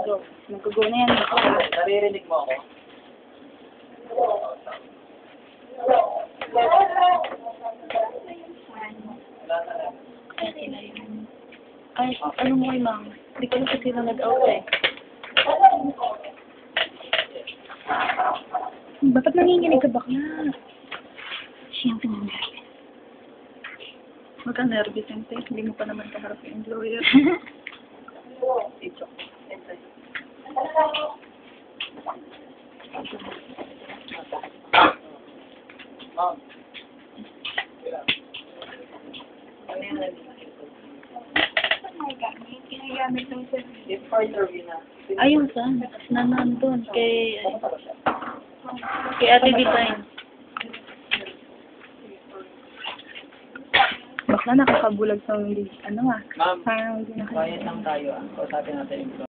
Go. Nag-go na yan. Naririnig mo ako? Ay, ano mo kay ma'am? Hindi ko alam kung sino nag-out eh. Bakit nanginginig ka bakla? Siyang pinangyari. Magka-nervous yung tayo. Hindi mo pa naman kaharap yung employer. Ito. Ma'am. It's for interview na. Ayun, saan? Nandun. Kay Ate Divine. Bakla nakakabulag sa hindi. Ano ah? Ma'am, Parang hindi quiet lang tayo. Kausapin natin yung